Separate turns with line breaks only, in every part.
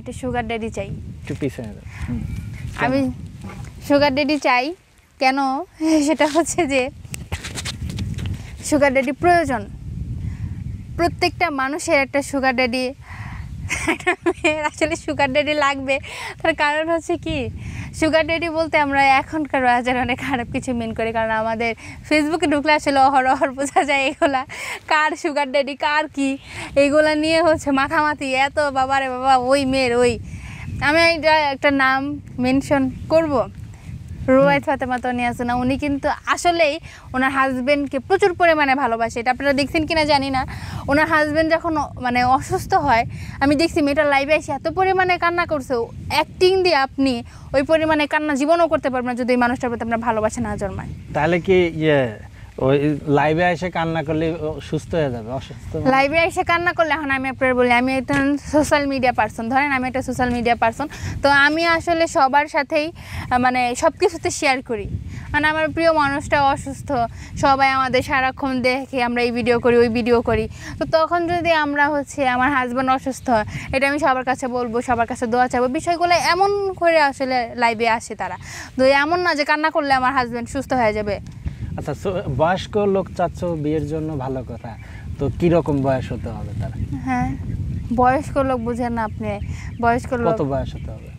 একটা sugar daddy চাই।
একটু পিছনে যাও।
আমি সুগার ড্যাডি চাই কেন, সেটা হচ্ছে যে সুগার ড্যাডি প্রয়োজন, প্রত্যেকটা মানুষের একটা সুগার ড্যাডি আসলে সুগার ড্যাডি লাগবে। তার কারণ হচ্ছে কি, সুগার ড্যাডি বলতে আমরা এখনকার বাজারে অনেক খারাপ কিছু মিন করি, কারণ আমাদের ফেসবুকে ঢুকলে আসলে অহরহ বোঝা যায় এগুলা কার সুগার ড্যাডি কার কি, এইগুলা নিয়ে হচ্ছে মাথামাতি এত বাবারে বাবা, ওই মেয়ের ওই। আমি একটা নাম মেনশন করব, রুবাইত ফাতেমা তনি আছে না, উনি কিন্তু আসলেই ওনার হাজবেন্ডকে প্রচুর পরিমাণে ভালোবাসে। এটা আপনারা দেখছেন কিনা জানি না, ওনার হাজবেন্ড যখন মানে অসুস্থ হয়, আমি দেখছি মেয়েটার লাইভে এসে এত পরিমাণে কান্না করছে, অ্যাক্টিং দিয়ে আপনি ওই পরিমাণে কান্না জীবনও করতে পারবেন না যদি এই মানুষটার প্রতি আপনার ভালোবাসা না জন্মায়।
তাহলে কি ওই লাইভে এসে কান্না করলে সুস্থ হয়ে যাবে? অসুস্থ
লাইভে এসে কান্না করলে, এখন আমি আপনার বলি আমি একটা সোশ্যাল মিডিয়া পার্সন, ধরেন আমি একটা সোশ্যাল মিডিয়া পার্সন, তো আমি আসলে সবার সাথেই মানে সব কিছুতে শেয়ার করি। মানে আমার প্রিয় মানুষটা অসুস্থ, সবাই আমাদের সারাক্ষণ দেখে আমরা এই ভিডিও করি ওই ভিডিও করি, তো তখন যদি আমরা হচ্ছে আমার হাজব্যান্ড অসুস্থ হয়, এটা আমি সবার কাছে বলবো, সবার কাছে দোয়া চাইবো, বিষয়গুলো এমন করে আসলে লাইভে আসে তারা। তো এমন না যে কান্না করলে আমার হাজব্যান্ড সুস্থ হয়ে যাবে।
আচ্ছা, বয়স্ক লোক চাচ্ছ বিয়ের জন্য, ভালো কথা, তো কিরকম বয়স হতে হবে তারা?
হ্যাঁ, বয়স্ক লোক বুঝেন না আপনি, বয়স্ক লোক
কত বয়স হতে হবে?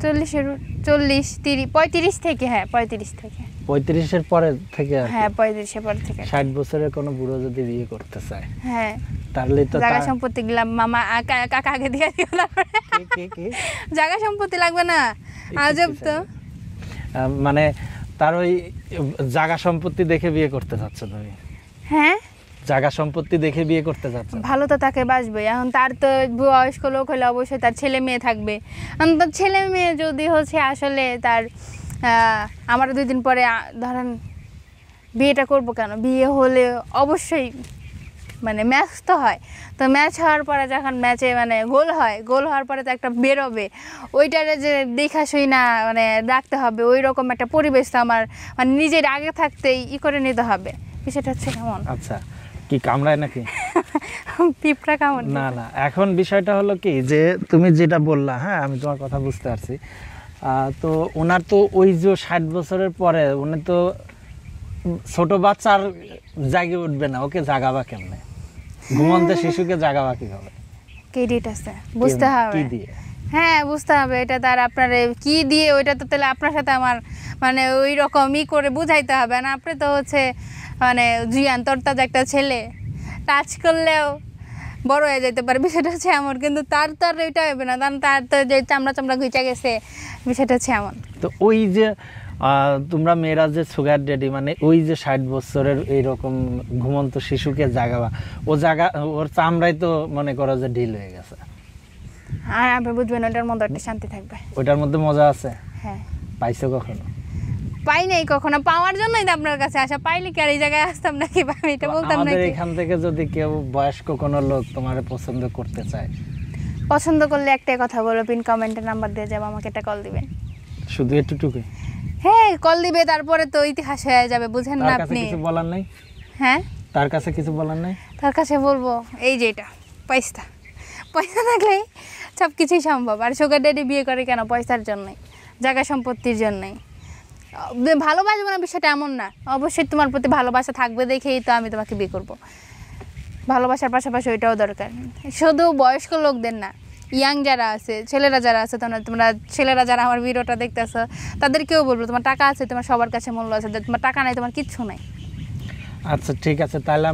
40, 35 থেকে, হ্যাঁ 35 থেকে।
35-এর পরে থেকে?
হ্যাঁ 35-এর পর থেকে।
60 বছরের কোনো বুড়ো যদি বিয়ে করতে চায়,
হ্যাঁ
তাহলে তো
জায়গা সম্পত্তি গেলাম মামা কাকা আগে দিয়ে দিও না, জায়গা সম্পত্তি লাগবে না, আজব তো।
মানে তার ওই জায়গা সম্পত্তি দেখে বিয়ে করতে চাচ্ছ তুমি?
হ্যাঁ,
জায়গা সম্পত্তি দেখে বিয়ে করতে চাচ্ছ?
ভালো তো তাকে বাসবে। এখন তার তো বয়স্ক লোক হলে অবশ্যই তার ছেলে মেয়ে থাকবে, এখন তার ছেলে মেয়ে যদি হচ্ছে আসলে তার আমার 2 দিন পরে ধরেন বিয়েটা করবো কেন, বিয়ে হলে অবশ্যই মানে ম্যাচ তো হয়, তো ম্যাচ হওয়ার পরে যখন ম্যাচে মানে গোল হয়, গোল হওয়ার পরে তো একটা বেরোবে, ওইটারে যে দেখা শুই না মানে রাখতে হবে, ওই রকম একটা পরিবেশ তো আমার মানে নিজের আগে থাকতেই করে নিতে হবে। বিষয়টা হচ্ছে কেমন?
আচ্ছা, কি কামড়ায় নাকি?
পিঁপড়া কামড়?
না না, এখন বিষয়টা হলো কি যে তুমি যেটা বললা, হ্যাঁ আমি তোমার কথা বুঝতে পারছি, তো ওনার তো ওই যে 60 বছরের পরে উনি তো ছোট বাচ্চার জাগে উঠবে না, ওকে জাগাবা কেমনে? ঘুমন্ত শিশুকে জাগাবা কিভাবে?
ক্রেডিট আছে, বুঝতে হবে।
কি দিয়ে?
হ্যাঁ বুঝতে হবে, এটা তার আপনার কি দিয়ে, ওইটা তো তাহলে আপনার সাথে আমার মানে ওই রকমই করে বুঝাইতে হবে না। আপনি তো হচ্ছে মানে জিয়ান তরতাজা একটা ছেলে, টাচ করলেও বড় হয়ে যেতে পারে, বিষয়টা হচ্ছে এমন। কিন্তু তার তো আর ওইটা হবে না, কারণ তার তো যে চামড়া ঘুচে গেছে, বিষয়টা হচ্ছে এমন।
তো ওই যে তোমরা মেয়েরা যে সুগার ড্যাডি, মানে ওই যে 60 বছরের এইরকম ঘুমন্ত শিশুকে জাগাবা, ওর চামড়াই তো মনে করো যে ঢিল হয়ে গেছে,
আর আপনি বুঝবেন ওটার মধ্যে একটা শান্তি থাকবে।
ওইটার মধ্যে মজা আছে?
হ্যাঁ।
পাইছো কখনো?
পাই নাই কখনো, পাওয়ার জন্যই তো আপনার কাছে আসা, পাইলে কি আর এই জায়গায় আসতাম নাকি, আমি এটা বলতাম না।
আমাদের এখান থেকে যদি কেউ বয়স্ক কোনো লোক তোমারে পছন্দ করতে চায়,
পছন্দ করলে একটাই কথা বলো, পিন কমেন্টে নাম্বার দিয়ে যাবো, আমাকে একটা কল দিবেন,
শুধু এতটুকুই?
হ্যাঁ কল দিবে, তারপরে তো ইতিহাস হয়ে যাবে, বুঝেন না আপনি?
কিছু বলার নাই?
হ্যাঁ,
তার কাছে কিছু বলার নাই?
তার কাছে বলবো এই যে এটা পয়সা, পয়সা থাকলেই সব কিছুই সম্ভব। আর সুগার ড্যাডি বিয়ে করে কেন? পয়সার জন্যই, জায়গা সম্পত্তির জন্যই। ভালোবাসবো না বিষয়টা এমন না, অবশ্যই তোমার প্রতি ভালোবাসা থাকবে দেখেই তো আমি তোমাকে বিয়ে করব। ভালোবাসার পাশাপাশি ওইটাও দরকার, শুধু বয়স্ক লোকদের না, ইয়াং যারা আছে, ছেলেরা যারা আছে, তোমরা ছেলেরা যারা আমার ভিডিওটা দেখতেছো তাদেরকেও বলবো, তোমার টাকা আছে, তোমার সবার কাছে মূল্য আছে, তোমার টাকা নাই তোমার কিচ্ছু নাই।
আচ্ছা ঠিক আছে, তাহলে